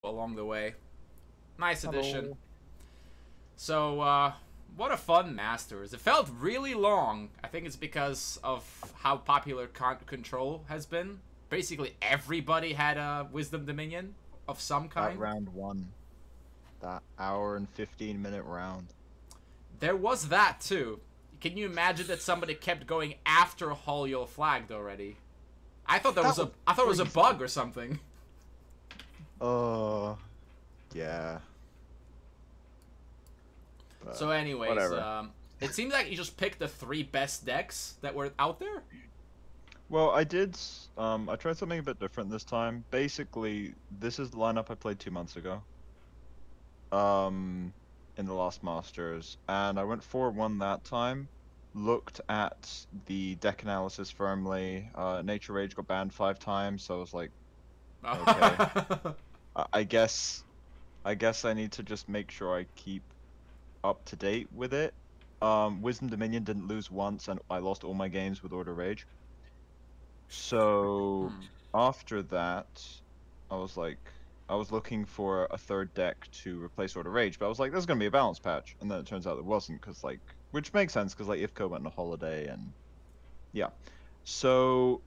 along the way. Nice Hello. addition. So, what a fun Masters. It felt really long. I think it's because of how popular Control has been. Basically, everybody had a Wisdom Dominion of some kind. That round one. That hour and 15-minute round. There was that, too. Can you imagine that somebody kept going after Holiol flagged already? I thought it was a bug or something. Yeah. But So anyways, whatever. it seems like you just picked the 3 best decks that were out there? Well, I did. I tried something a bit different this time. Basically, this is the lineup I played 2 months ago. In the last Masters, and I went 4-1 that time. Looked at the deck analysis firmly. Nature Rage got banned 5 times, so I was like, okay. I guess I need to just make sure I keep up to date with it. Wisdom Dominion didn't lose once, and I lost all my games with Order Rage. So after that, I was looking for a third deck to replace Order Rage, but I was like, there's gonna be a balance patch, and then it turns out there wasn't, because which makes sense, because Ifco went on a holiday, and yeah. So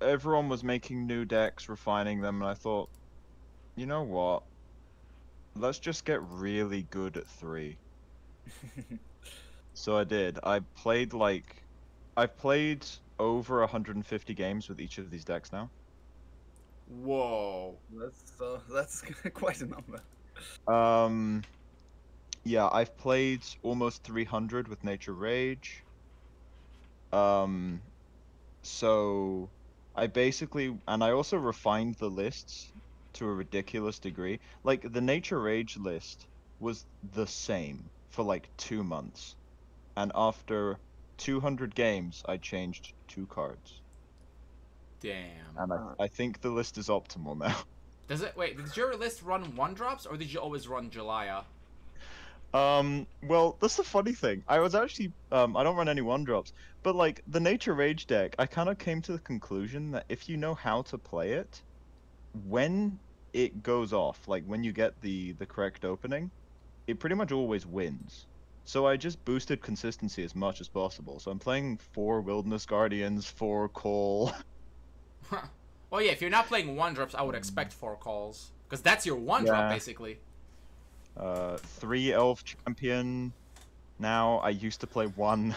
everyone was making new decks, refining them, and I thought, you know what? Let's just get really good at 3. So I did. I've played over 150 games with each of these decks now. Whoa. That's quite a number. Yeah, I've played almost 300 with Nature Rage. So I also refined the lists to a ridiculous degree. Like, the Nature Rage list was the same for like 2 months. And after 200 games, I changed 2 cards. Damn. And I think the list is optimal now. Wait, did your list run 1-drops, or did you always run Jelaya? Well, that's the funny thing. I was actually, I don't run any 1-drops, but like, the Nature Rage deck, I kind of came to the conclusion that if you know how to play it, when it goes off, like when you get the correct opening, it pretty much always wins. So I just boosted consistency as much as possible. So I'm playing 4 Wilderness Guardians, 4 Cole. Well, yeah, if you're not playing 1-drops, I would expect 4 calls. Because that's your 1-drop, basically. 3 Elf Champion. Now, I used to play 1.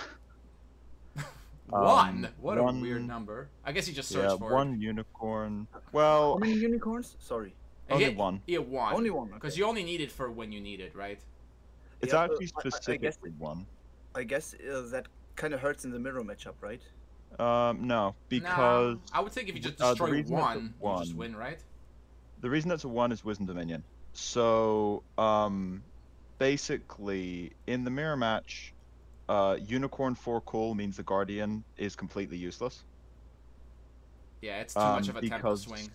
1? What a weird number. I guess you just searched for 1 Unicorn. Well... How many unicorns? Sorry. Only 1. Yeah, 1. Only 1. Because okay. you only need it for when you need it, right? It's Yeah, actually specifically 1. I guess that kind of hurts in the mirror matchup, right? No, because... Nah, I would think if you just destroy 1, you 1, just win, right? The reason it's a 1 is Wisdom Dominion. So, basically, in the mirror match, Unicorn 4 Cole means the Guardian is completely useless. Yeah, it's too much of a tempo swing.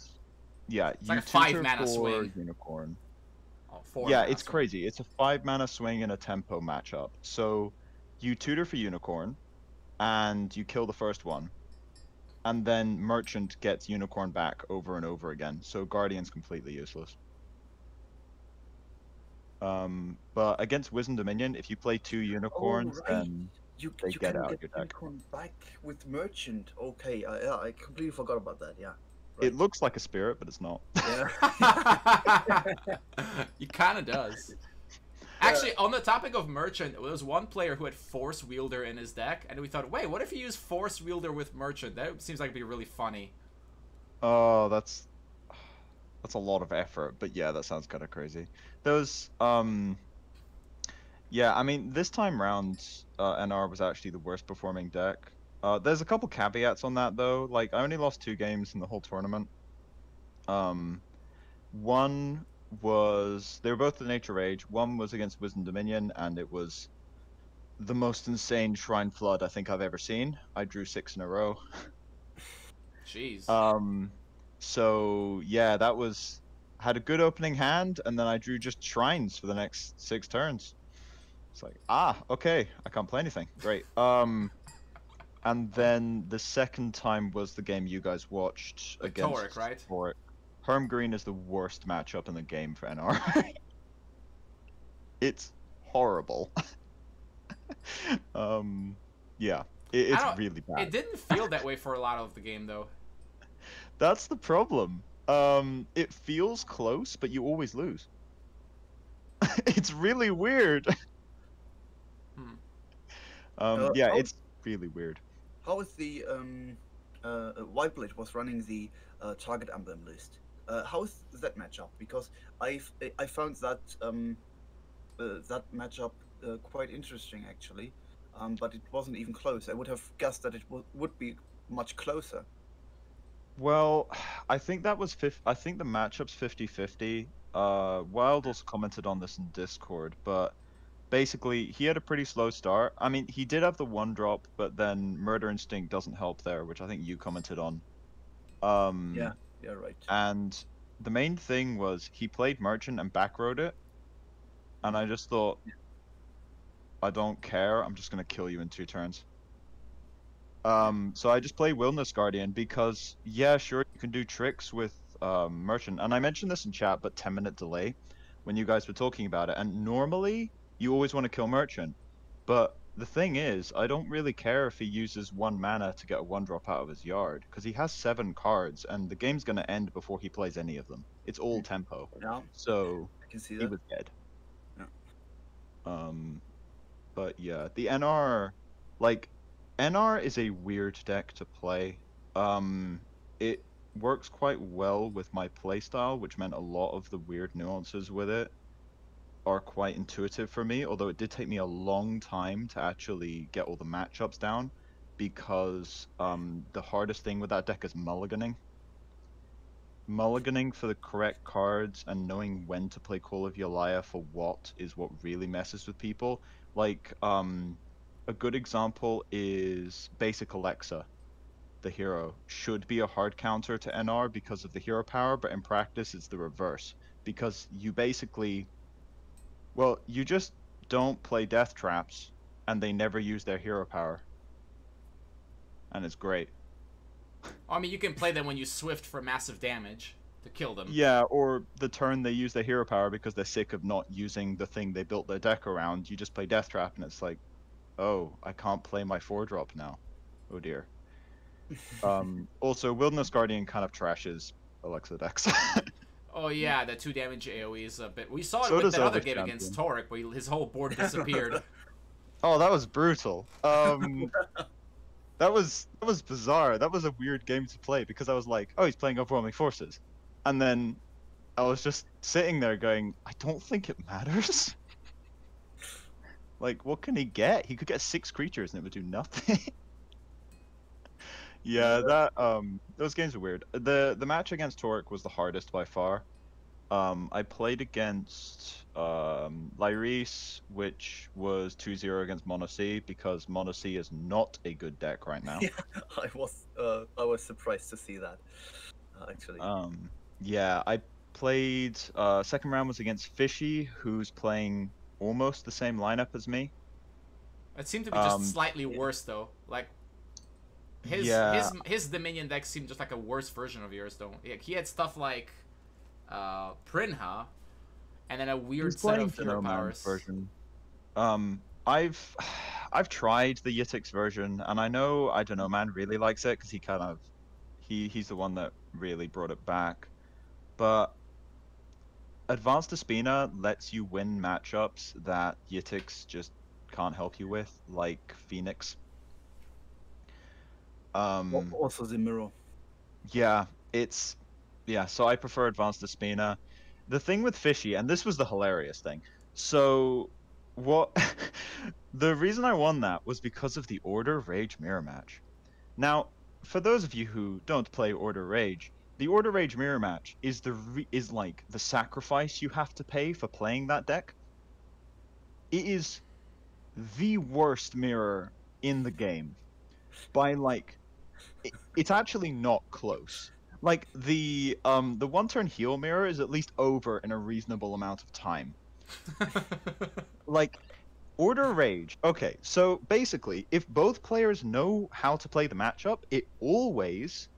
Yeah, it's like a 5-mana swing. Unicorn. Oh, 4 yeah, mana it's swing. crazy. It's a 5-mana swing in a tempo matchup. So, you tutor for Unicorn, and you kill the first one. And then Merchant gets Unicorn back over and over again. So Guardian's completely useless. But against Wisdom Dominion, if you play 2 Unicorns, then you get can out get your deck. Unicorn back with Merchant. Okay, yeah, I completely forgot about that. Yeah. It looks like a spirit, but it's not. Yeah. It kind of does. Actually, on the topic of Merchant, there was one player who had Force Wielder in his deck, and we thought, wait, what if you use Force Wielder with Merchant? That seems like it'd be really funny. Oh, that's a lot of effort, but yeah, that sounds kind of crazy. Those, yeah, I mean, this time round, NR was actually the worst performing deck. There's a couple caveats on that, though. Like, I only lost 2 games in the whole tournament. One was... They were both the Nature Rage. One was against Wisdom Dominion, and it was the most insane Shrine Flood I think I've ever seen. I drew 6 in a row. Jeez. So, yeah, that was... Had a good opening hand, and then I drew just Shrines for the next 6 turns. It's like, okay, I can't play anything. Great. And then the second time was the game you guys watched against Torek, right? Torek. Herm Green is the worst matchup in the game for NR. It's horrible. Yeah, I it's don't. really bad. It didn't feel that way for a lot of the game though. That's the problem. It feels close, but you always lose. It's really weird. Hmm. Yeah, how, it's really weird. how is the Whiteblade was running the target emblem list? How is that matchup? Because I found that that matchup quite interesting actually, but it wasn't even close. I would have guessed that it would be much closer. Well, I think that was I think the matchup's 50-50. Wild also commented on this in Discord, but basically he had a pretty slow start. I mean, he did have the one drop, but then Murder Instinct doesn't help there, which I think you commented on. Yeah, yeah, right. And the main thing was he played Merchant and backrowed it, and I just thought, I don't care, I'm just gonna kill you in 2 turns. So I just play Wilderness Guardian because, yeah, sure, you can do tricks with Merchant. And I mentioned this in chat, but 10-minute delay when you guys were talking about it. And normally, you always want to kill Merchant. But the thing is, I don't really care if he uses 1 mana to get a 1-drop out of his yard, because he has 7 cards, and the game's going to end before he plays any of them. It's all tempo. Yeah, So I can see he that. was dead. Yeah. But yeah, the NR, like, NR is a weird deck to play. It works quite well with my playstyle, which meant a lot of the weird nuances with it are quite intuitive for me, although it did take me a long time to actually get all the matchups down, because the hardest thing with that deck is mulliganing. Mulliganing for the correct cards and knowing when to play Call of Yalaya for what is what really messes with people. Like, a good example is Basic Alexa, the hero. Should be a hard counter to NR because of the hero power, but in practice it's the reverse. Because you basically, well, you just don't play death traps, and they never use their hero power. And it's great. I mean, you can play them when you swift for massive damage to kill them. Yeah, or the turn they use their hero power because they're sick of not using the thing they built their deck around. You just play Death Trap, and it's like, oh, I can't play my 4-drop now. Oh dear. Also, Wilderness Guardian kind of trashes Alexa decks. Oh yeah, the 2 damage AoE is a bit. We saw it So with does that other Elvish game Champion. against Torek, where his whole board disappeared. Oh, that was brutal. That was bizarre. That was a weird game to play because I was like, oh, he's playing Overwhelming Forces, and then I was just sitting there going, I don't think it matters. Like, what can he get? He could get 6 creatures and it would do nothing. Yeah, that those games are weird. The match against Torek was the hardest by far. I played against Lyris, which was 2-0 against Mono C because Mono C is not a good deck right now. Yeah, I was surprised to see that actually. Yeah, I played second round was against Fishy, who's playing almost the same lineup as me. It seemed to be just slightly worse though. Like his Dominion deck seemed just like a worse version of yours though. He had stuff like Prinha, and then a weird set of hero powers. Version. I've tried the Yitix version, and I know I don't know man really likes it because he kind of he's the one that really brought it back. But Advanced Espina lets you win matchups that Yitix just can't help you with, like Phoenix. Also the mirror. Yeah, so I prefer Advanced Espina. The thing with Fishy, and this was the hilarious thing. So what the reason I won that was because of the Order Rage mirror match. Now, for those of you who don't play Order Rage, the Order Rage mirror match is is like the sacrifice you have to pay for playing that deck. It is the worst mirror in the game by like it's actually not close. Like the 1-turn heal mirror is at least over in a reasonable amount of time. Like Order Rage. Okay, so basically, if both players know how to play the matchup, it always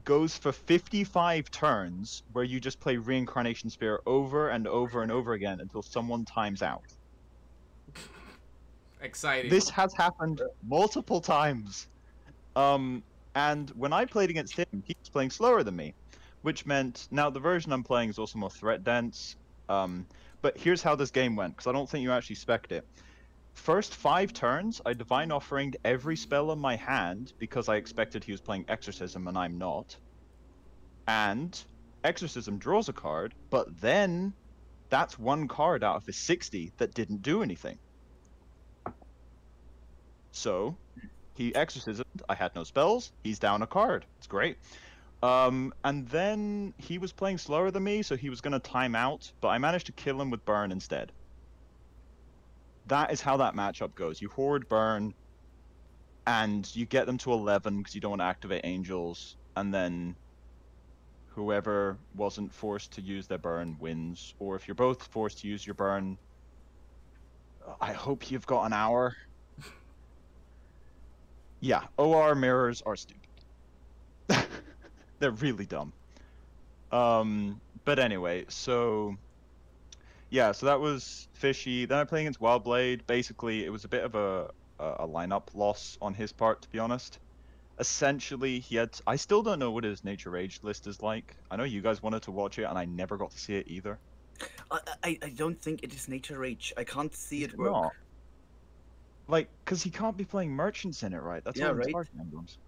goes for 55 turns where you just play Reincarnation Spear over and over and over again until someone times out. Exciting. This has happened multiple times. And when I played against him, he was playing slower than me, which meant now the version I'm playing is also more threat dense. But here's how this game went, because I don't think you actually spec'd it. First 5 turns, I Divine Offering'd every spell in my hand because I expected he was playing Exorcism and I'm not. And Exorcism draws a card, but then that's 1 card out of his 60 that didn't do anything. So he Exorcismed, I had no spells, he's down a card. It's great. And then he was playing slower than me, so he was going to time out, but I managed to kill him with Burn instead. That is how that matchup goes. You hoard Burn, and you get them to 11 because you don't want to activate Angels, and then whoever wasn't forced to use their Burn wins. Or if you're both forced to use your Burn, I hope you've got an hour. Yeah, OR mirrors are stupid. They're really dumb. But anyway, so yeah, so that was fishy. Then I played against Wildblade. Basically, it was a bit of a lineup loss on his part, to be honest. Essentially, he had. I still don't know what his Nature Rage list is like. I know you guys wanted to watch it, and I never got to see it either. I don't think it is Nature Rage. I can't see it It's work. not. Like, because he can't be playing merchants in it, right? That's Yeah, all right. Target Emblems.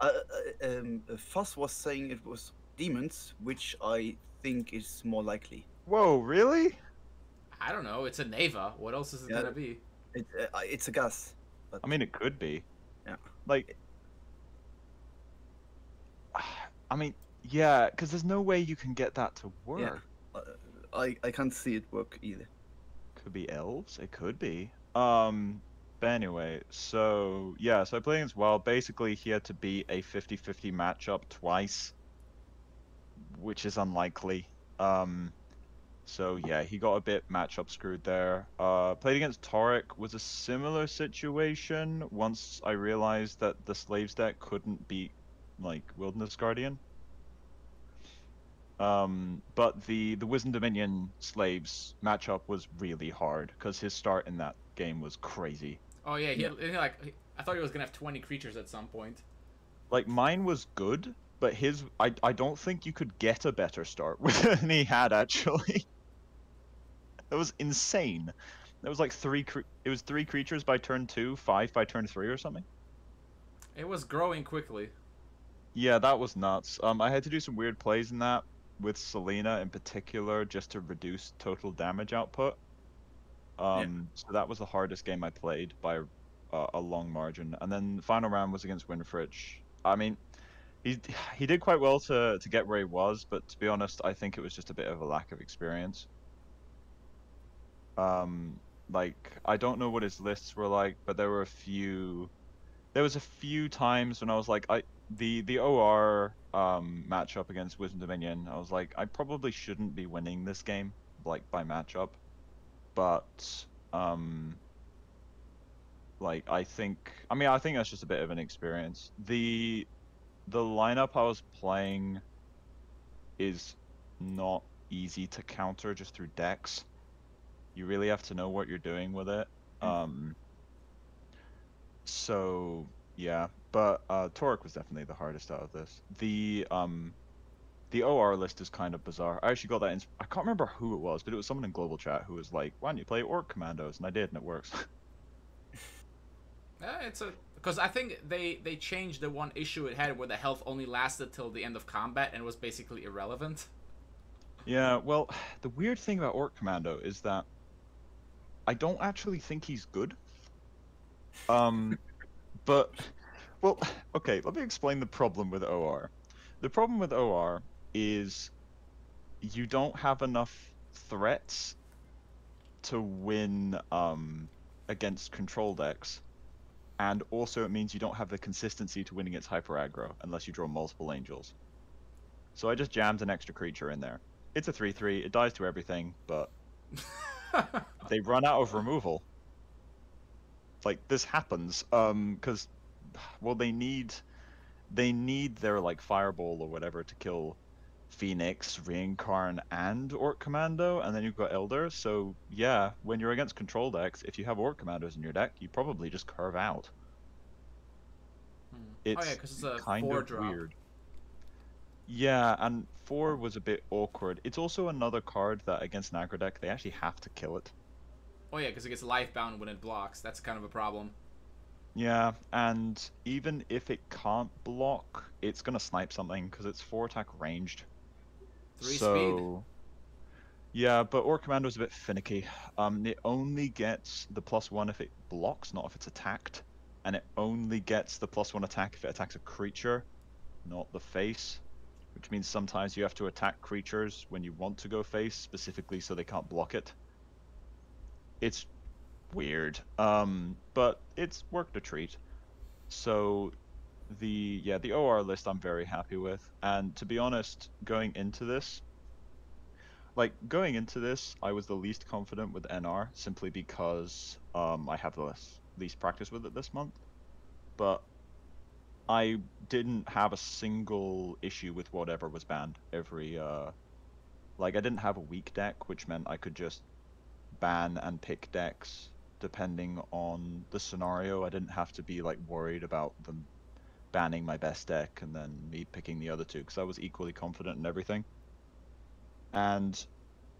Fuss was saying it was demons, which I think is more likely. Whoa, really? I don't know. It's a Neva. What else is it Yeah. gonna be? It's a gas. But I mean, it could be. Yeah. Like, I mean, yeah, because there's no way you can get that to work. I can't see it work either. Could be elves. It could be. But anyway, so yeah, so I played against Wild. Basically, he had to beat a 50-50 matchup twice, which is unlikely. So yeah, he got a bit matchup screwed there. Played against Torek was a similar situation once I realized that the Slaves deck couldn't beat like Wilderness Guardian. But the Wisdom Dominion Slaves matchup was really hard because his start in that game was crazy. Oh yeah, he like I thought he was gonna have 20 creatures at some point. Like mine was good, but his I don't think you could get a better start than he had actually. It was insane. It was like 3 creatures by turn 2, 5 by turn 3 or something. It was growing quickly. Yeah, that was nuts. I had to do some weird plays in that with Selena in particular just to reduce total damage output. So that was the hardest game I played by a long margin. And then the final round was against Winfrich. I mean, he did quite well to get where he was, but to be honest, I think it was just a bit of a lack of experience. Like I don't know what his lists were like, but there was a few times when I was like, the OR matchup against Wisdom Dominion, I was like, I probably shouldn't be winning this game, like by matchup. But like I think that's just a bit of an experience. The lineup I was playing is not easy to counter just through decks. You really have to know what you're doing with it. So yeah, but Torek was definitely the hardest out of this. The OR list is kind of bizarre. I actually got that I can't remember who it was, but it was someone in global chat who was like, "Why don't you play Orc Commandos?" And I did, and it works. Because I think they changed the one issue it had where the health only lasted till the end of combat and was basically irrelevant. Yeah, well, the weird thing about Orc Commando is that I don't actually think he's good. But well, okay, let me explain the problem with OR. The problem with OR is you don't have enough threats to win against control decks, and also it means you don't have the consistency to win against hyper aggro unless you draw multiple angels. So I just jammed an extra creature in there. It's a 3/3, it dies to everything, but they run out of removal. Like this happens because well, they need they need their like fireball or whatever to kill Phoenix, Reincarn, and Orc Commando, and then you've got Elder. So yeah, when you're against control decks, if you have Orc Commandos in your deck, you probably just curve out. Oh yeah, It's because it's a kind 4 of drop. weird. Yeah, and 4 was a bit awkward. It's also another card that against an aggro deck, they actually have to kill it. Oh yeah, because it gets life bound when it blocks. That's kind of a problem. Yeah, and even if it can't block, it's gonna snipe something because it's 4 attack ranged. 3 speed. So yeah, but Orc Commando's a bit finicky. It only gets the +1 if it blocks, not if it's attacked. And it only gets the +1 attack if it attacks a creature, not the face. Which means sometimes you have to attack creatures when you want to go face, specifically so they can't block it. It's weird. But it's worked a treat. So the OR list I'm very happy with. And to be honest, going into this, I was the least confident with NR simply because I have the least practice with it this month. But I didn't have a single issue with whatever was banned. I didn't have a weak deck, which meant I could just ban and pick decks depending on the scenario. I didn't have to be like worried about them banning my best deck and then me picking the other two, because I was equally confident in everything. And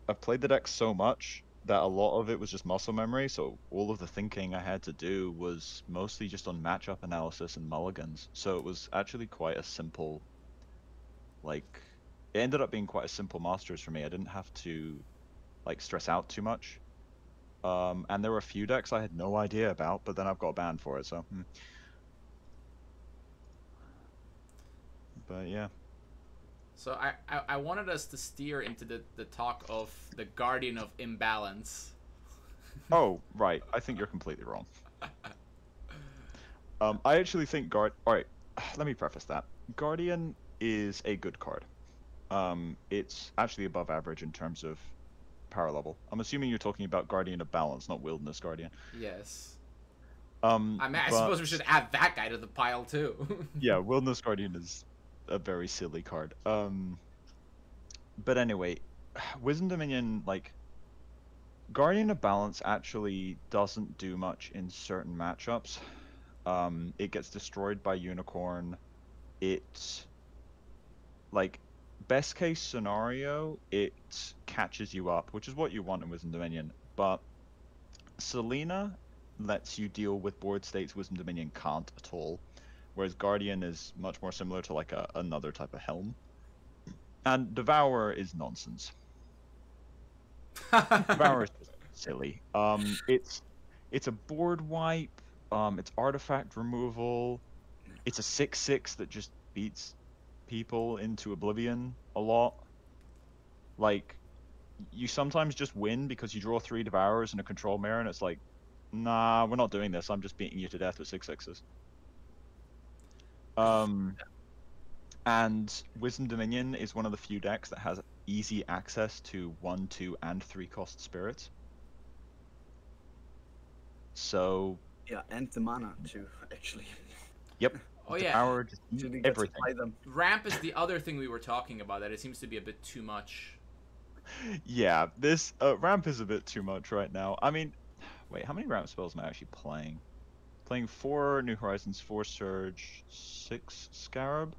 I've played the deck so much that a lot of it was just muscle memory, so all of the thinking I had to do was mostly just on matchup analysis and mulligans. So it was actually quite a simple, it ended up being quite a simple Masters for me. I didn't have to stress out too much. And there were a few decks I had no idea about, but then I've got banned for it, so But yeah. So I wanted us to steer into the talk of the Guardian of Imbalance. Oh, right. I think you're completely wrong. I actually think Alright, let me preface that. Guardian is a good card. It's actually above average in terms of power level. I'm assuming you're talking about Guardian of Balance, not Wilderness Guardian. Yes. I suppose we should add that guy to the pile too. Yeah, Wilderness Guardian is a very silly card. But anyway, Wisdom Dominion, Guardian of Balance actually doesn't do much in certain matchups. It gets destroyed by Unicorn. It, best case scenario, it catches you up, which is what you want in Wisdom Dominion. But Selena lets you deal with board states Wisdom Dominion can't at all. Whereas Guardian is much more similar to another type of Helm. And Devour is nonsense. Devour is just silly. It's a board wipe. It's artifact removal. It's a 6/6 that just beats people into oblivion a lot. You sometimes just win because you draw 3 Devourers and a control mirror, and it's like, nah, we're not doing this. I'm just beating you to death with 6/6s. And Wisdom Dominion is one of the few decks that has easy access to 1, 2, and 3 cost spirits. So yeah, and the mana too, actually. Yep. Oh yeah. Power, just everything. Ramp is the other thing we were talking about. That it seems to be a bit too much. Yeah, this ramp is a bit too much right now. I mean, wait, how many ramp spells am I actually playing? Playing 4 New Horizons, 4 Surge, 6 Scarab.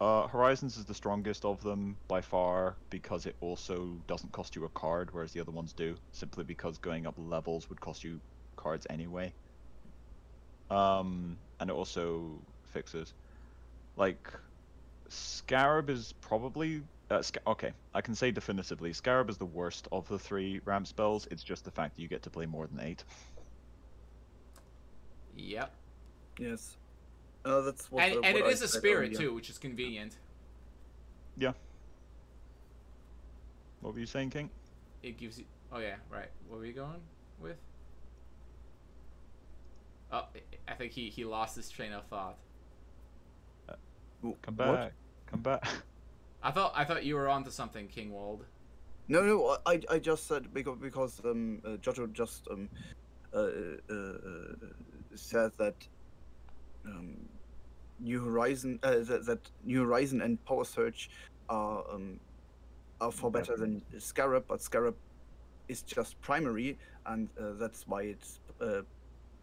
Horizons is the strongest of them by far because it also doesn't cost you a card, whereas the other ones do, simply because going up levels would cost you cards anyway. And it also fixes. Scarab is probably... okay, I can say definitively, Scarab is the worst of the 3 ramp spells. It's just the fact that you get to play more than 8. Yep. Yes. That's what, and what it I is a said spirit earlier. too, which is convenient. Yeah. What were you saying, King? It gives you... Oh yeah, right. What were we going with? Oh, I think he lost his train of thought. Come back. What? Come back. I thought you were onto something, Kingwald. No, I just said because Jojo just said that New Horizon, that New Horizon and Power Surge are far better than Scarab, but Scarab is just primary, and that's why it's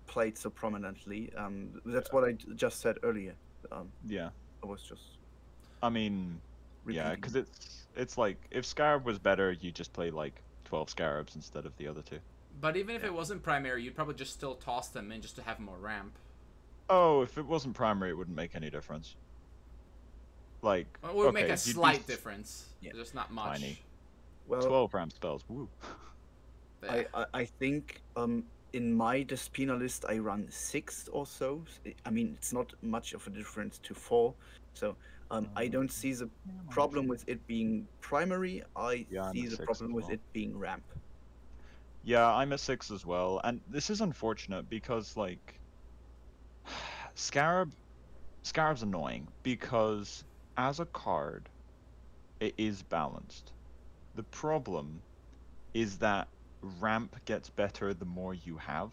played so prominently. That's what I just said earlier. Yeah. I was just I mean, yeah, repeating. because it's like if Scarab was better, you just play like 12 Scarabs instead of the other two. But even if Yeah. it wasn't primary, you'd probably just still toss them in just to have more ramp. Oh, if it wasn't primary, it wouldn't make any difference. Like, Well, it would make okay, a you'd be slight difference. Yeah. Just not much. tiny. Well, 12 ramp spells, woo. Yeah. I think in my Despina list I run 6 or so. I mean, it's not much of a difference to 4. So I don't see the problem with it being primary. I Yeah, I'm see at the 6 problem as with well. it being ramp. Yeah, I'm at 6 as well, and this is unfortunate because like Scarab's annoying because as a card, it is balanced. The problem is that ramp gets better the more you have.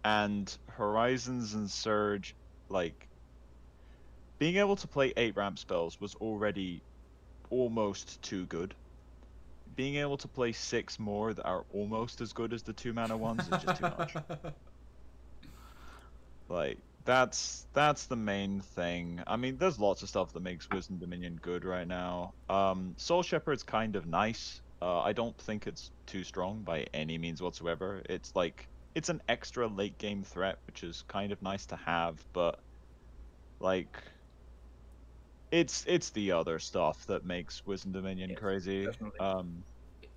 And Horizons and Surge, like being able to play 8 ramp spells was already almost too good. Being able to play 6 more that are almost as good as the 2 mana ones is just too much. Like that's the main thing. I mean, there's lots of stuff that makes Wisdom Dominion good right now. Soul Shepherd's kind of nice. I don't think it's too strong by any means whatsoever. It's like it's an extra late game threat, which is kind of nice to have, but like it's the other stuff that makes Wisdom Dominion Yes, crazy. definitely.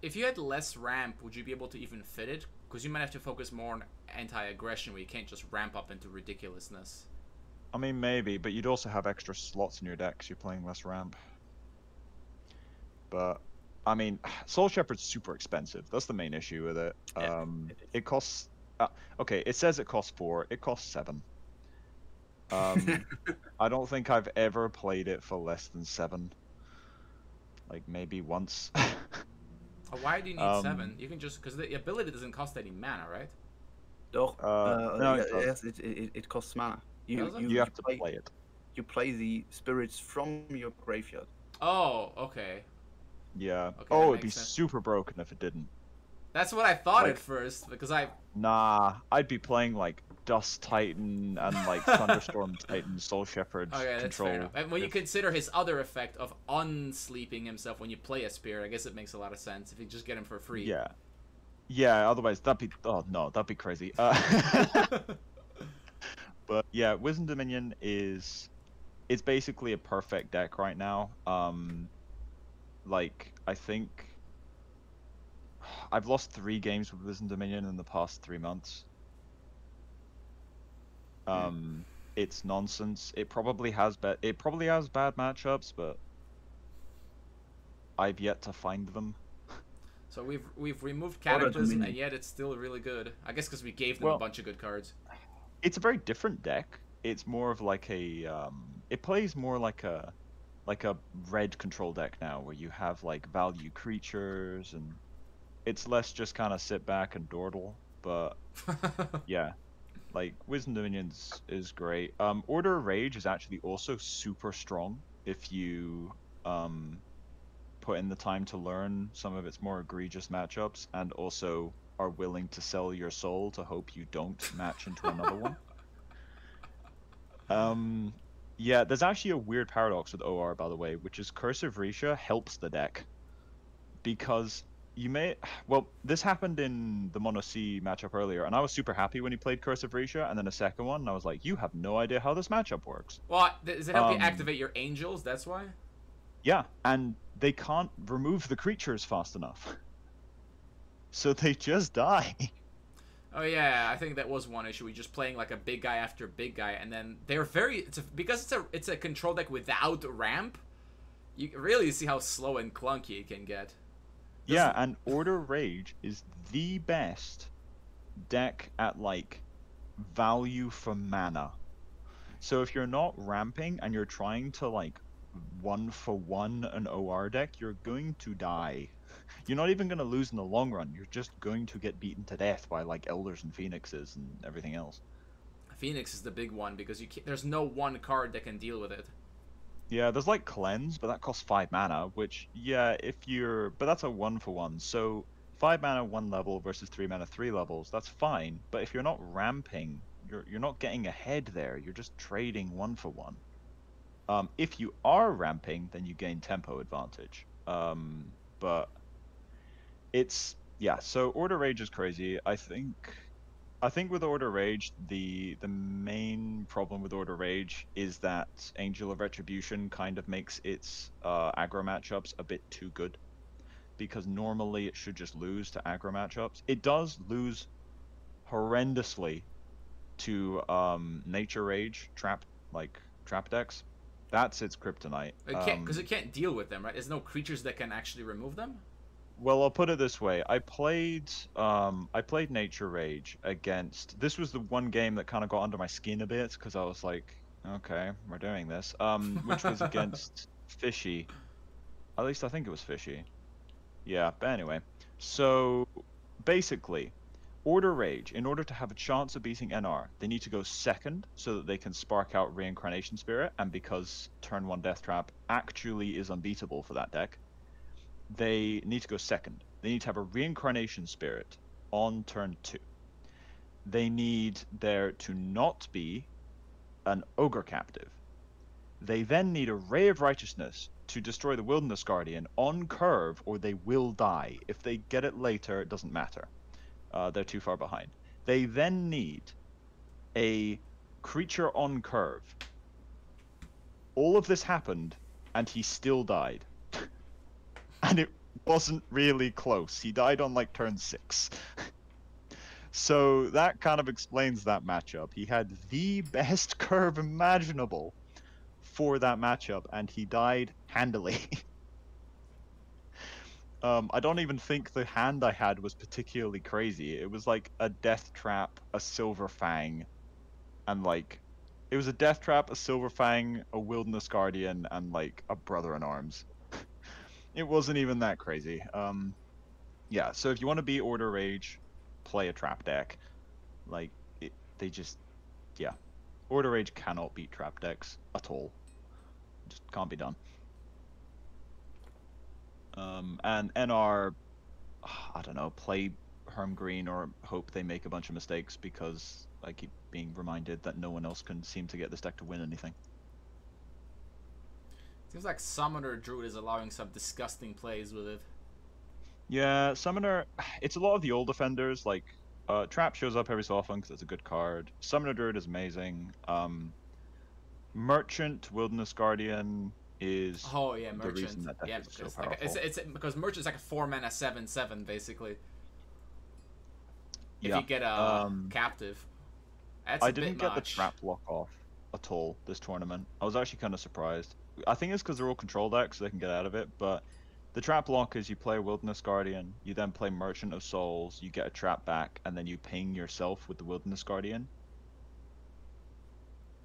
If you had less ramp, would you be able to even fit it? Because you might have to focus more on anti-aggression, where you can't just ramp up into ridiculousness. I mean, maybe, but you'd also have extra slots in your deck 'cause you're playing less ramp. But I mean, Soul Shepherd's super expensive. That's the main issue with it. Yeah, it is. It costs. Okay, it says it costs 4. It costs 7. I don't think I've ever played it for less than 7. Like maybe once. Why do you need 7? You can just because the ability doesn't cost any mana, right? Doch, No, yeah, it does. yes, it costs mana. Does it? You have to play it. You play the spirits from your graveyard. Oh, okay. Yeah. Okay, Oh, that it'd be makes sense. super broken if it didn't. That's what I thought Like- at first because I. Nah, I'd be playing like Dust Titan and like Thunderstorm Titan, Soul Shepherd Okay, that's control. fair enough. And when you if- consider his other effect of unsleeping himself when you play a spirit, I guess it makes a lot of sense if you just get him for free. Yeah. Yeah, otherwise that'd be that'd be crazy. But yeah, Wisdom Dominion is basically a perfect deck right now. Like I think I've lost 3 games with Wisdom Dominion in the past 3 months. It's nonsense. It probably has bad matchups, but I've yet to find them. So we've removed Order Cataclysm, Dominion. and yet it's still really good. I guess because we gave them a Well- bunch of good cards. It's a very different deck. It's more of like a it plays more like a red control deck now, where you have like value creatures, and it's less just kind of sit back and dawdle. But yeah, like Wisdom Dominions is great. Order of Rage is actually also super strong if you put in the time to learn some of its more egregious matchups, and also are willing to sell your soul to hope you don't match into another one. Yeah, there's actually a weird paradox with OR, by the way, which is Cursive Risha helps the deck. Because you may... Well, this happened in the Mono C matchup earlier, and I was super happy when he played Cursive Risha, and then a second one, and I was like, you have no idea how this matchup works. Well, does it help you activate your angels? That's why? Yeah, and they can't remove the creatures fast enough. So they just die. Oh yeah, I think that was one issue. We just playing like a big guy after big guy, and then they're very. Because it's a control deck without ramp. You really see how slow and clunky it can get. Yeah, and Order Rage is the best deck at like value for mana. So if you're not ramping and you're trying to like 1-for-1 an OR deck, you're going to die. You're not even going to lose in the long run. You're just going to get beaten to death by like Elders and Phoenixes and everything else. Phoenix is the big one because there's no one card that can deal with it. Yeah, there's like Cleanse, but that costs 5 mana, which, yeah, but that's a 1-for-1. So 5 mana 1 level versus 3 mana 3 levels, that's fine. But if you're not ramping, you're not getting ahead there. You're just trading 1-for-1. If you are ramping, then you gain tempo advantage. But it's, yeah, so Order Rage is crazy. I think with Order Rage, the main problem with Order Rage is that Angel of Retribution kind of makes its aggro matchups a bit too good. Because normally it should just lose to aggro matchups. It does lose horrendously to Nature Rage trap decks. That's its kryptonite. Because it can't deal with them, right? There's no creatures that can actually remove them. Well, I'll put it this way. I played Nature Rage against. This was the one game that kind of got under my skin a bit because I was like, okay, we're doing this. Which was against Fishy. At least I think it was Fishy. Yeah, but anyway. So basically, Order Rage, in order to have a chance of beating NR, they need to go second so that they can spark out Reincarnation Spirit, and because turn 1 Death Trap actually is unbeatable for that deck, they need to go second. They need to have a Reincarnation Spirit on turn 2. They need there to not be an Ogre Captive. They then need a Ray of Righteousness to destroy the Wilderness Guardian on curve, or they will die. If they get it later, it doesn't matter. They're too far behind. They then need a creature on curve. All of this happened, and he still died. And it wasn't really close. He died on like turn 6. So that kind of explains that matchup. He had the best curve imaginable for that matchup, and he died handily. I don't even think the hand I had was particularly crazy. It was like a Death Trap, a Silver Fang, and like... It was a Death Trap, a Silver Fang, a Wilderness Guardian, and like a Brother-in-Arms. It wasn't even that crazy. Yeah, so if you want to beat Order Rage, play a trap deck. Like, yeah. Order Rage cannot beat trap decks at all. Just can't be done. And NR, I don't know, play Herm Green or hope they make a bunch of mistakes because I keep being reminded that no one else can seem to get this deck to win anything. Seems like Summoner Druid is allowing some disgusting plays with it. Yeah, Summoner, it's a lot of the old defenders, like, Trap shows up every so often because it's a good card. Summoner Druid is amazing. Merchant, Wilderness Guardian is the reason that deck is so powerful. It's because Merchant's like a 4-mana 7/7 basically. If you get a captive. That's I didn't get the trap block off at all this tournament. I was actually kind of surprised. I think it's because they're all control decks, so they can get out of it, but the trap block is you play Wilderness Guardian, you then play Merchant of Souls, you get a trap back, and then you ping yourself with the Wilderness Guardian.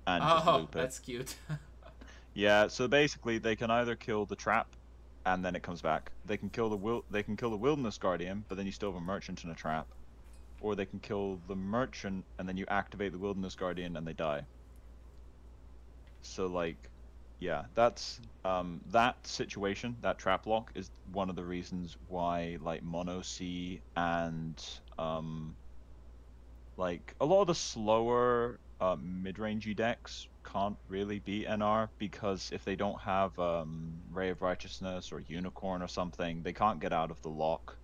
And just loop it. That's cute. Yeah, so basically they can either kill the trap and then it comes back. They can kill the Wilderness Guardian, but then you still have a Merchant and a trap. Or they can kill the Merchant and then you activate the Wilderness Guardian and they die. So like, yeah, that's that situation, that trap lock is one of the reasons why like Mono C and like a lot of the slower mid-rangey decks can't really beat NR because if they don't have Ray of Righteousness or Unicorn or something, they can't get out of the lock.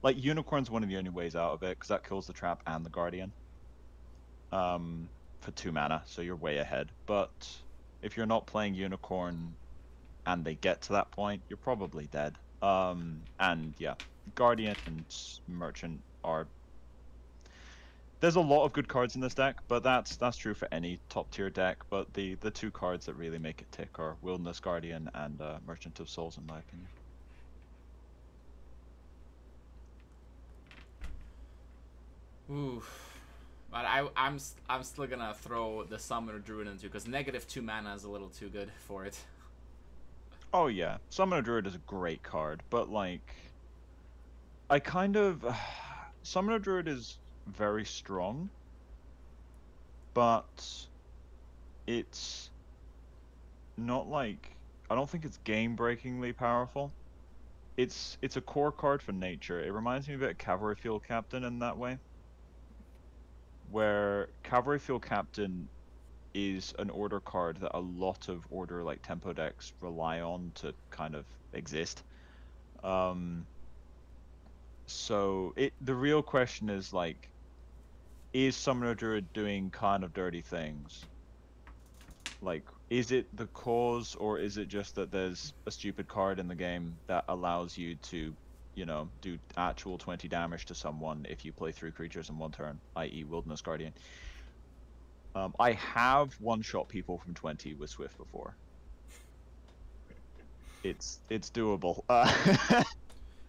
Like Unicorn's one of the only ways out of it because that kills the trap and the Guardian for 2 mana, so you're way ahead. But if you're not playing Unicorn and they get to that point, you're probably dead. And yeah, Guardian and Merchant are... There's a lot of good cards in this deck, but that's true for any top tier deck. But the 2 cards that really make it tick are Wilderness Guardian and Merchant of Souls, in my opinion. Oof. But I'm still gonna throw the Summoner Druid into because -2 mana is a little too good for it. Oh yeah, Summoner Druid is a great card, but like, I kind of Summoner Druid is very strong, but it's not like, I don't think it's game-breakingly powerful. It's a core card for nature. It reminds me a bit of Cavalry Field Captain in that way, where Cavalry Field Captain is an order card that a lot of order like tempo decks rely on to kind of exist. So the real question is like, is Summoner Druid doing kind of dirty things? Like, is it the cause, or is it just that there's a stupid card in the game that allows you to, you know, do actual 20 damage to someone if you play 3 creatures in 1 turn, i.e. Wilderness Guardian? I have one-shot people from 20 with Swift before. It's doable.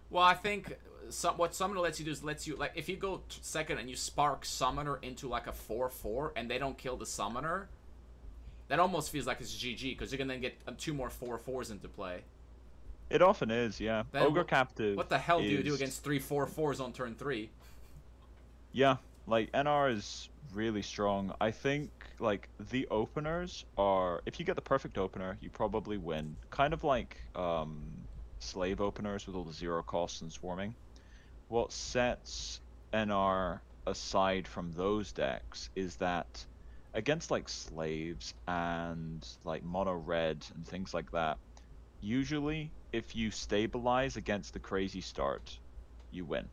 Well, I think what Summoner lets you do is lets you, like, if you go second and you spark Summoner into like a 4/4 and they don't kill the Summoner, that almost feels like it's GG, because you can then get 2 more 4/4s into play. It often is, yeah. Then Ogre Captive. What the hell do you do against 3 4/4s on turn 3? Yeah, like NR is really strong. I think like the openers are, if you get the perfect opener, you probably win. Kind of like slave openers with all the 0 costs and swarming. What sets NR aside from those decks is that against like slaves and like mono red and things like that, usually if you stabilize against the crazy start, you win.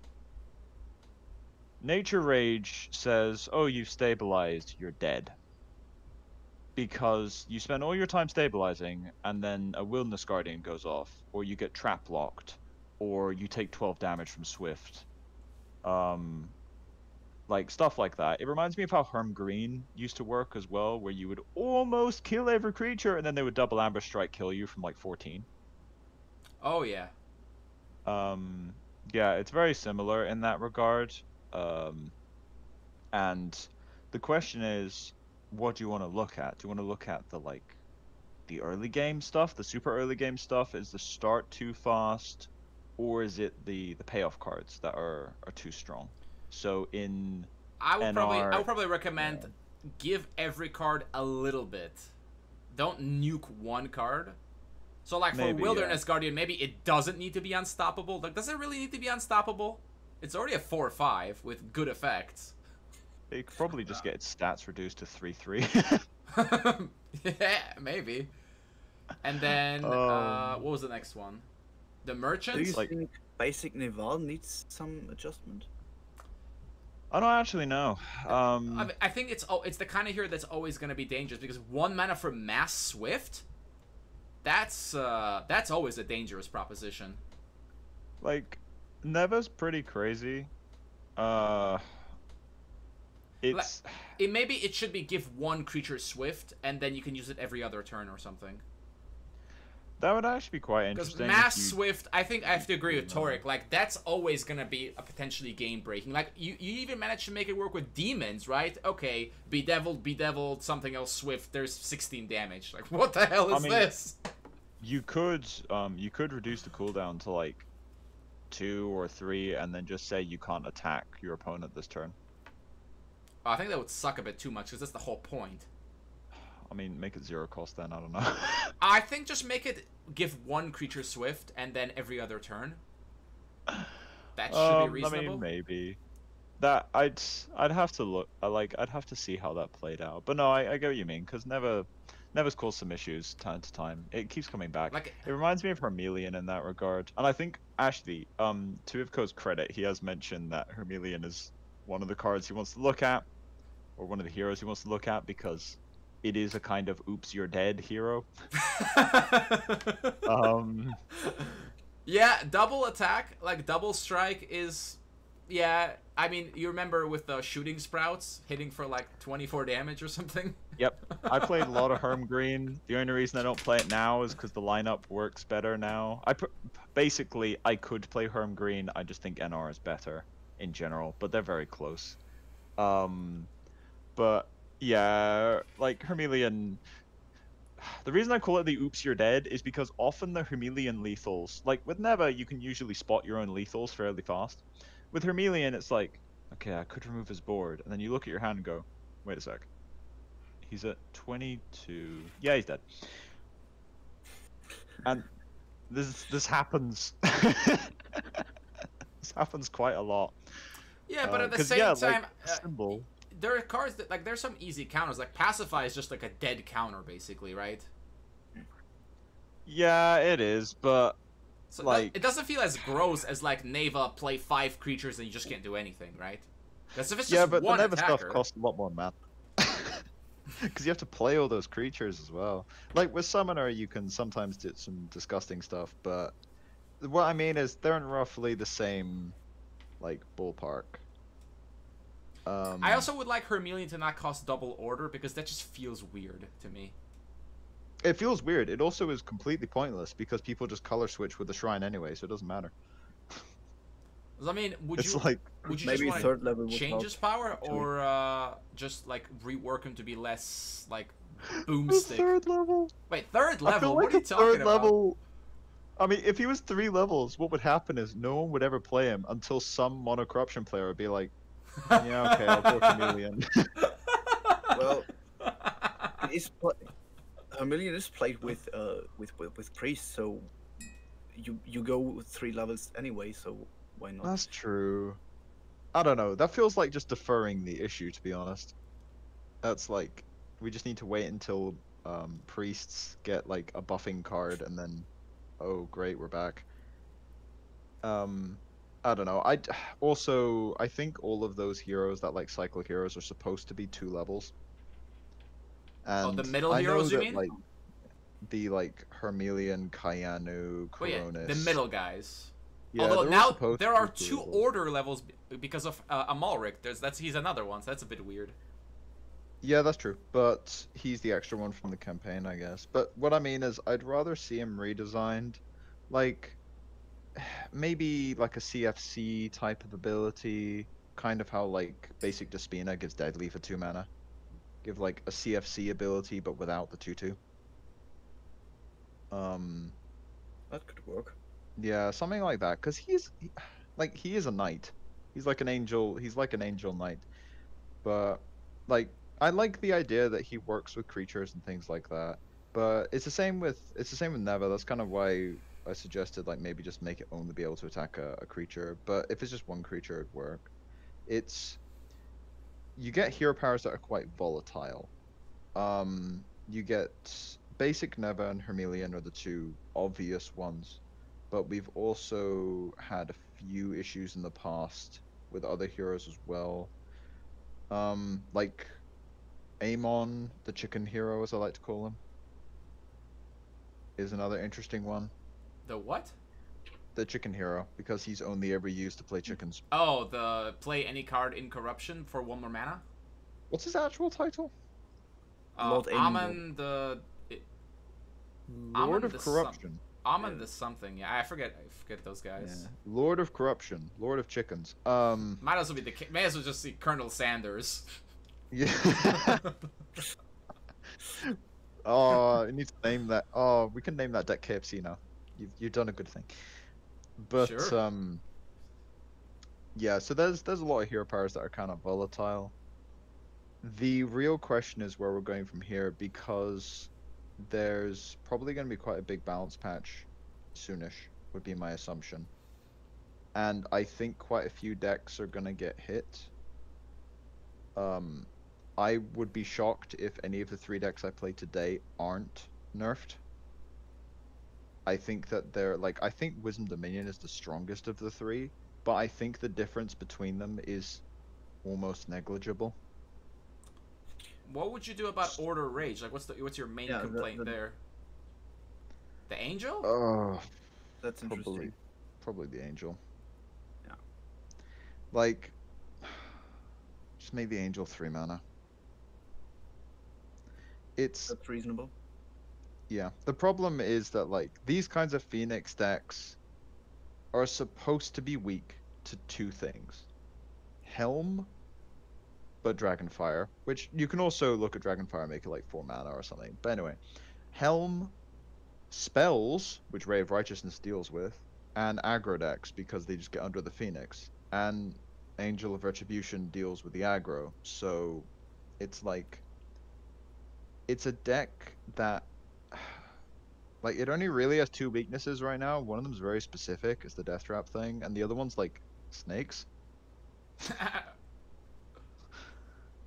Nature Rage says, oh, you've stabilized, you're dead. Because you spend all your time stabilizing, and then a Wilderness Guardian goes off, or you get trap locked, or you take 12 damage from Swift. Like, stuff like that. It reminds me of how Herm Green used to work as well, where you would almost kill every creature, and then they would double Ambush Strike kill you from like 14. Oh, yeah. Yeah, it's very similar in that regard. And the question is, what do you want to look at? Do you want to look at the early game stuff, the super early game stuff? Is the start too fast, or is it the payoff cards that are too strong? So in I would NR, probably recommend give every card a little bit. Don't nuke one card. So like for Maybe, Wilderness Guardian, maybe it doesn't need to be unstoppable. Like, does it really need to be unstoppable? It's already a 4/5 with good effects. They could probably just get its stats reduced to 3/3. Yeah, maybe. And then what was the next one? The Merchant. Do you think basic Nival needs some adjustment? I don't actually know. I think it's the kind of hero that's always going to be dangerous, because 1 mana for Mass Swift, that's always a dangerous proposition. Like, Neva's pretty crazy. It's Maybe it should be give 1 creature Swift, and then you can use it every other turn or something. that would actually be quite Because interesting. Mass Swift, I think I have to agree with Torek. Like, that's always gonna be a potentially game breaking. Like, you even managed to make it work with demons, right? Okay, bedeviled, something else Swift. There's 16 damage. Like, what the hell is this? You could reduce the cooldown to like 2 or 3, and then just say you can't attack your opponent this turn. I think that would suck a bit too much, because that's the whole point. I mean, make it 0 cost then. I don't know. I think just make it give 1 creature Swift and then every other turn. That should be reasonable. I mean, maybe. That I'd have to look. I'd have to see how that played out. But no, I get what you mean, because Never's caused some issues time to time. It keeps coming back. Like, it reminds me of Hermelion in that regard. And I think actually, to Ivko's credit, he has mentioned that Hermelion is one of the cards he wants to look at, or one of the heroes he wants to look at, because it is a kind of oops you're dead hero. Yeah, double attack, like double strike is, yeah, I mean, you remember with the shooting sprouts hitting for like 24 damage or something? Yep, I played a lot of Herm Green. The only reason I don't play it now is because the lineup works better now. Basically, I could play Herm Green, I just think NR is better in general, but they're very close. But yeah, like Hermelion, the reason I call it the oops you're dead is because often the Hermelion lethals, like with Neva, you can usually spot your own lethals fairly fast. With Hermelion, it's like, okay, I could remove his board, and then you look at your hand and go, wait a sec, He's at 22. Yeah, he's dead. And this happens. This happens quite a lot. Yeah, but at the 'cause, same yeah, time, like, symbol. there are cards that like there's some easy counters. Like Pacify is just like a dead counter, basically, right? Yeah, it is, but So like it doesn't feel as gross as like Neva play 5 creatures and you just can't do anything, right? Because if it's yeah, just but one the Neva attacker, stuff costs a lot more mana. Because you have to play all those creatures as well. Like with Summoner, you can sometimes do some disgusting stuff, but what I mean is they're in roughly the same like ballpark. I also would like Hermelion to not cost double order because that just feels weird to me. It feels weird. It also is completely pointless because people just color switch with the shrine anyway, so it doesn't matter. 'Cause, I mean, would It's you like just maybe want third level to would change help, his power actually. or just like rework him to be less like the boomstick? third level. Wait, third I feel level? like What are you a talking third about? level. I mean, if he was 3 levels, what would happen is no one would ever play him until some mono corruption player would be like, "Yeah, okay, I'll go Chameleon." Well, it is Hermelion is played with priests, so you go 3 levels anyway, so why not? That's true. I don't know. That feels like just deferring the issue, to be honest. That's like we just need to wait until priests get like a buffing card, and then oh great, we're back. I don't know. I think all of those heroes that like cycle heroes are supposed to be 2 levels. Oh, And the middle I know heroes, you that mean? like the like Hermelion, Kayanu, Oh yeah, Coronis. the middle guys. Yeah, Although they're all now supposed there to are be 2 levels. order levels because of Amalric. He's another one, so that's a bit weird. Yeah, that's true. But he's the extra one from the campaign, I guess. But what I mean is, I'd rather see him redesigned, like maybe like a CFC type of ability, kind of how like basic Despina gives Deadly for 2 mana. Give like a CFC ability, but without the 2/2. That could work. Yeah, something like that. Cause he is a knight. He's like an angel. He's like an angel knight. But like I like the idea that he works with creatures and things like that. But it's the same with Neva. That's kind of why I suggested like maybe just make it only be able to attack a creature. But if it's just one creature, it'd work. You get hero powers that are quite volatile. You get basic Neva and Hermelion are the 2 obvious ones, but we've also had a few issues in the past with other heroes as well. Like Amon, the chicken hero, as I like to call him, is another interesting one. The what? The chicken hero, because he's only ever used to play chickens. Oh, the play any card in corruption for 1 more mana. What's his actual title? Lord Amon the Lord Amon of the Corruption. Amon the something. Yeah, I forget those guys. Yeah. Lord of Corruption. Lord of Chickens. Might as well be may as well just see Colonel Sanders. Yeah. Oh, I need to name that. Oh, we can name that deck KFC now. You've done a good thing. But Sure. yeah. So there's a lot of hero powers that are kind of volatile. The real question is where we're going from here, because there's probably going to be quite a big balance patch soonish, would be my assumption. And I think quite a few decks are going to get hit. I would be shocked if any of the 3 decks I played today aren't nerfed. I think that I think Wisdom Dominion is the strongest of the 3, but I think the difference between them is almost negligible. What would you do about Order Rage? Like, what's your main complaint there? The Angel? Oh, That's interesting. Probably the Angel. Yeah. Like, just make the Angel 3 mana. That's reasonable. Yeah. The problem is that like these kinds of Phoenix decks are supposed to be weak to 2 things: Helm, but Dragonfire, which you can also look at Dragonfire and make it like 4 mana or something. But anyway, Helm, spells, which Ray of Righteousness deals with, and aggro decks because they just get under the Phoenix, and Angel of Retribution deals with the aggro. So it's like it's a deck that, like, it only really has two weaknesses right now. One of them's very specific, it's the Death Trap thing, and the other one's like snakes.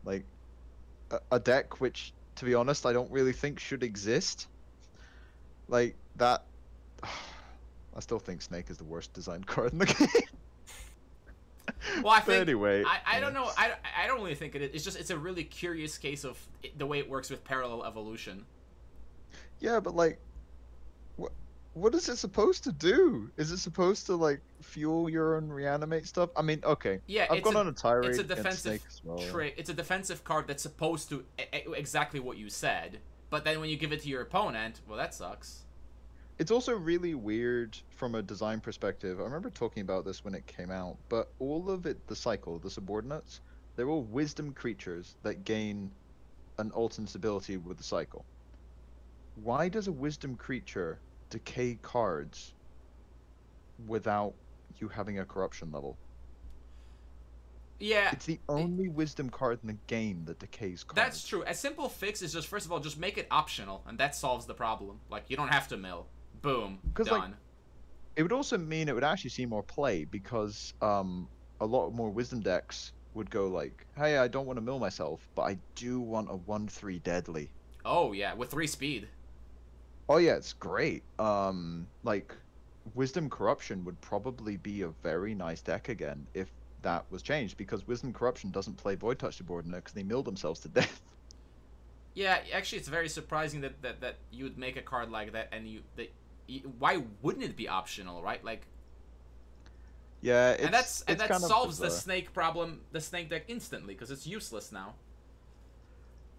Like a deck which, to be honest, I don't really think should exist. Like that. I still think Snake is the worst designed card in the game. Well, I But think anyway, I don't know. I don't really think it is. It's just it's a really curious case of the way it works with parallel evolution. yeah, but like, what is it supposed to do? Is it supposed to like fuel your own reanimate stuff? I mean, okay. Yeah, I've gone on a tirade. It's a against defensive Snake as well. trick. It's a defensive card that's supposed to exactly what you said. But then when you give it to your opponent, well, that sucks. It's also really weird from a design perspective. I remember talking about this when it came out, but all of it, the cycle, the subordinates, they're all wisdom creatures that gain an alternate ability with the cycle. Why does a wisdom creature decay cards without you having a corruption level? Yeah, It's the only wisdom card in the game that decays cards. that's true. A simple fix is just, first of all, just make it optional, and that solves the problem. Like, you don't have to mill. Boom. 'Cause, Done. like, it would also mean it would actually see more play because a lot more wisdom decks would go like, hey, I don't want to mill myself, but I do want a 1/3 deadly. Oh, yeah, with 3 speed. Oh yeah, it's great. Like, Wisdom Corruption would probably be a very nice deck again if that was changed, because Wisdom Corruption doesn't play Void Touch Subordinate because they mill themselves to death. Yeah, actually, it's very surprising that you would make a card like that, and why wouldn't it be optional, right? Like, Yeah, and that kind of solves the bizarre. snake problem, the snake deck instantly, because it's useless now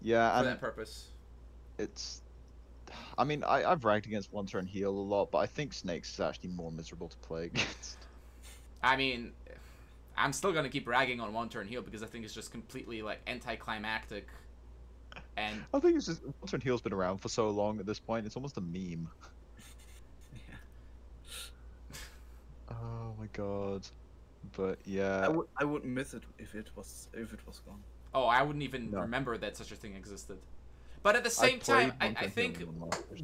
Yeah, for and that purpose. it's. I mean, I've ragged against one turn heal a lot, but I think Snakes is actually more miserable to play against. I mean, I'm still gonna keep ragging on one turn heal because I think it's just completely like anticlimactic, and I think it's just one turn heal's been around for so long at this point, it's almost a meme. Oh my god. But yeah. I would miss it if it was gone. oh, I wouldn't even No. remember that such a thing existed. But at the same time, I think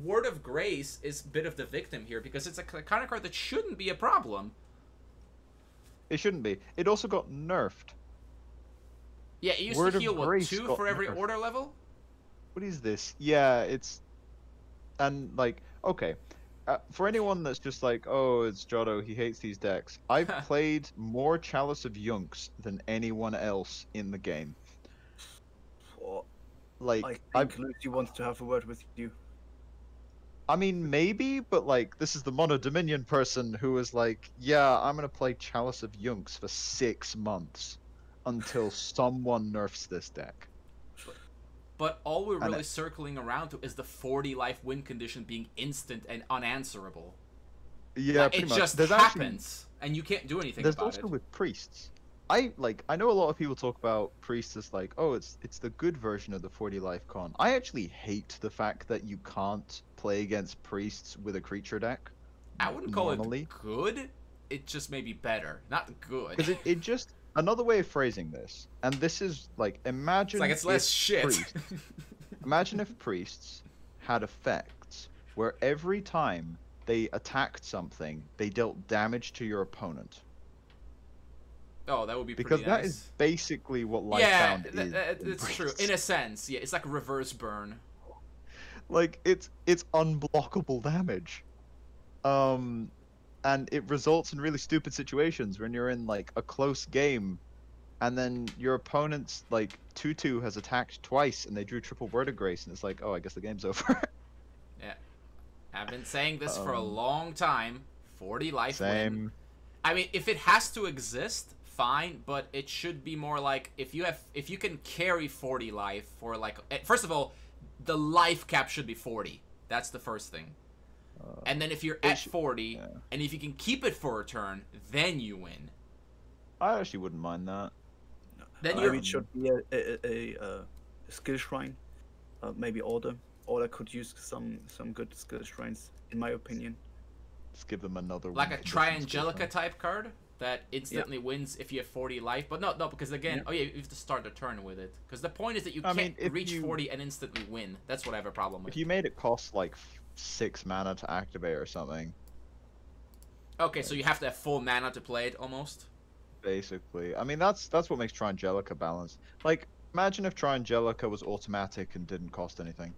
Word of Grace is a bit of the victim here because it's a kind of card that shouldn't be a problem. It shouldn't be. It also got nerfed. Yeah, it used Word to of heal, what, Grace 2 got for every nerfed. order level? What is this? Yeah, it's. And, like, okay. For anyone that's just like, oh, it's Jotto, he hates these decks. I've played more Chalice of Yunks than anyone else in the game. Or Like, I think Lucy wants to have a word with you. I mean, maybe, but like, this is the Mono Dominion person who was like, yeah, I'm gonna play Chalice of Yunks for 6 months until someone nerfs this deck. But all we're And really circling around to is the 40 life win condition being instant and unanswerable. Yeah, Like, pretty it much. just There's happens, and you can't do anything There's about also it. with priests. I know a lot of people talk about priests as like, oh, it's the good version of the 40 life con. I actually hate the fact that you can't play against priests with a creature deck. I wouldn't call normally. it good. It just may be better, not good. Because it just, another way of phrasing this, and this is like, imagine It's like it's less if shit. imagine if priests had effects where every time they attacked something, they dealt damage to your opponent. Oh, that would be Because pretty that nice. is basically what Yeah, Lifebound is. in it's true. priests. In a sense, yeah, it's like a reverse burn. Like, it's unblockable damage. And it results in really stupid situations when you're in like a close game, and then your opponent's like 2/2 has attacked twice and they drew triple Word of Grace, and it's like, oh, I guess the game's over. Yeah, I've been saying this for a long time. 40 life win. Same. I mean, if it has to exist, fine, but it should be more like if you can carry 40 life for like, first of all, the life cap should be 40. That's the first thing. And then if you're at 40, yeah. and if you can keep it for a turn, then you win. I actually wouldn't mind that. Then Maybe you're it should be a skill shrine. Maybe Order. Order could use some good skill shrines, in my opinion. Just give them another like win a conditions Triangelica different. type card. that instantly wins if you have 40 life. But no, because again, oh yeah, you have to start the turn with it. Because the point is that you can't reach 40 and instantly win. That's what I have a problem with. If you made it cost like 6 mana to activate or something. Okay, so you have to have full mana to play it, almost. Basically, I mean that's what makes Triangelica balanced. Like, imagine if Triangelica was automatic and didn't cost anything.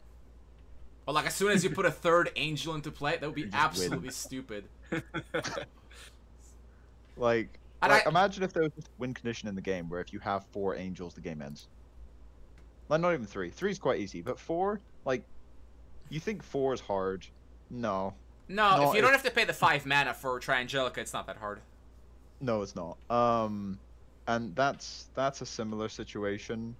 Well, like as soon as you put a third angel into play, that would be absolutely stupid. Like imagine if there was just a win condition in the game where if you have 4 angels, the game ends. Like, not even 3. 3 is quite easy, but 4, like, you think 4 is hard? No. No, if you don't have to pay the 5 mana for Triangelica, it's not that hard. No, it's not. And that's a similar situation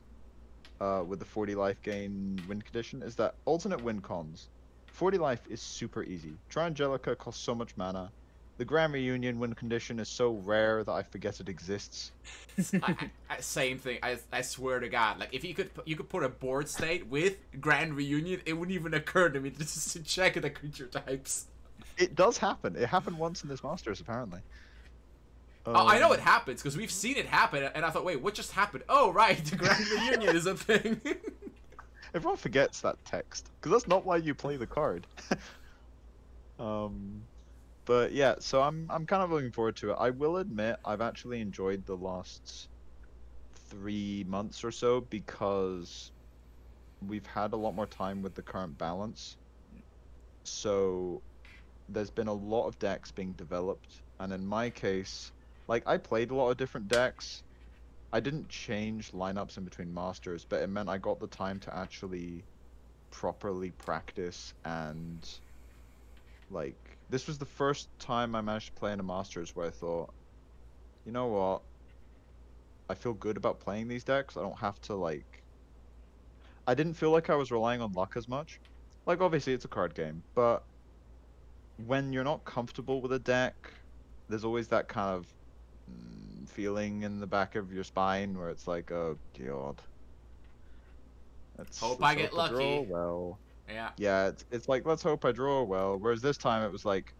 with the 40 life gain win condition, is that alternate win cons. 40 life is super easy. Triangelica costs so much mana. The Grand Reunion win condition is so rare that I forget it exists. Same thing. I swear to God. Like, if you could put a board state with Grand Reunion, it wouldn't even occur to me just to check the creature types. It does happen. It happened once in this Masters, apparently. Oh, I know it happens, because we've seen it happen, and I thought, wait, what just happened? Oh, right, the Grand Reunion is a thing. Everyone forgets that text, because that's not why you play the card. But yeah, so I'm kind of looking forward to it. I will admit, I've actually enjoyed the last 3 months or so, because we've had a lot more time with the current balance. So there's been a lot of decks being developed, and in my case, like, I played a lot of different decks. I didn't change lineups in between Masters, but it meant I got the time to actually properly practice, and like, this was the first time I managed to play in a Masters where I thought, you know what, I feel good about playing these decks. I don't have to, like, I didn't feel like I was relying on luck as much. Like, obviously it's a card game, but when you're not comfortable with a deck, there's always that kind of feeling in the back of your spine where it's like, oh god, let's I get lucky. Draw well. Yeah, it's like, let's hope I draw well. Whereas this time it was like,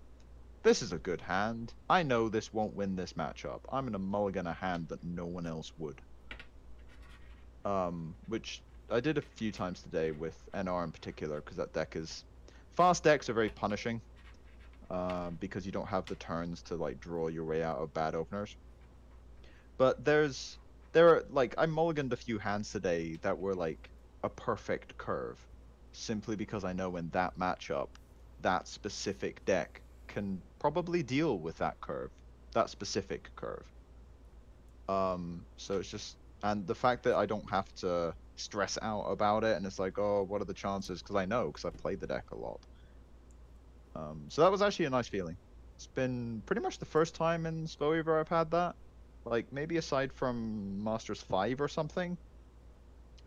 this is a good hand. I know this won't win this matchup. I'm gonna mulligan a hand that no one else would. Which I did a few times today with NR in particular, because that deck is, fast decks are very punishing. Because you don't have the turns to, like, draw your way out of bad openers. But there are, like, I mulliganed a few hands today that were like a perfect curve, simply because I know in that matchup, that specific deck can probably deal with that curve, that specific curve. So it's just, and the fact that I don't have to stress out about it, and it's like, oh, what are the chances? Because I know, because I've played the deck a lot. So that was actually a nice feeling. It's been pretty much the first time in Spellweaver I've had that. Like, maybe aside from Masters 5 or something.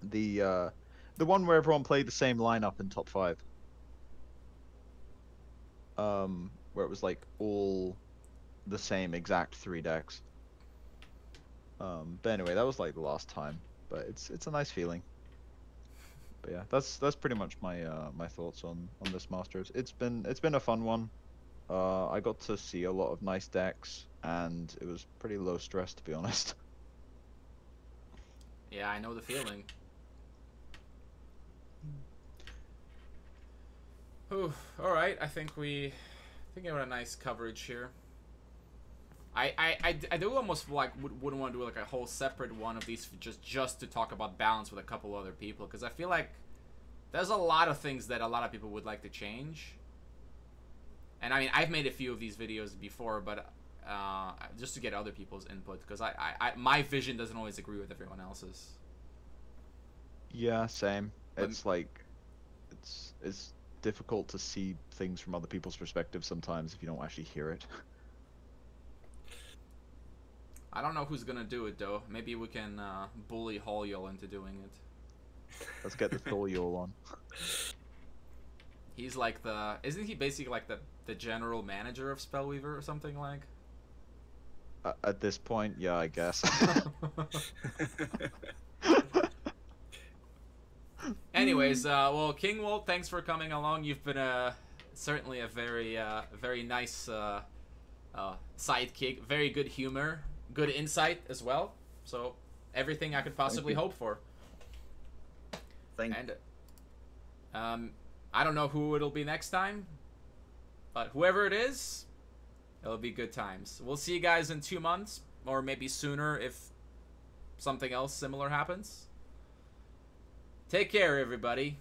The one where everyone played the same lineup in top 5. Where it was like all the same exact 3 decks. But anyway, that was like the last time. But it's a nice feeling. But yeah, that's pretty much my my thoughts on this Masters. It's been a fun one. I got to see a lot of nice decks, and it was pretty low stress, to be honest. Yeah, I know the feeling. Ooh, all right. I think we had a nice coverage here. I do almost like wouldn't want to do like a whole separate one of these just to talk about balance with a couple other people, because I feel like there's a lot of things that a lot of people would like to change. And I mean, I've made a few of these videos before, but just to get other people's input, because my vision doesn't always agree with everyone else's. Yeah, same. It's like, it's difficult to see things from other people's perspectives sometimes if you don't actually hear it. I don't know who's gonna do it though. Maybe we can bully Holyol into doing it. Let's get the Tholyol on. He's like isn't he basically like the general manager of Spellweaver or something like? At this point, yeah, I guess. Anyways, well, Kingwalt, thanks for coming along. You've been certainly a very nice sidekick, very good humor, good insight as well. So everything I could possibly hope for. Thank you. And I don't know who it'll be next time, but whoever it is, it'll be good times. We'll see you guys in 2 months, or maybe sooner if something else similar happens. Take care, everybody.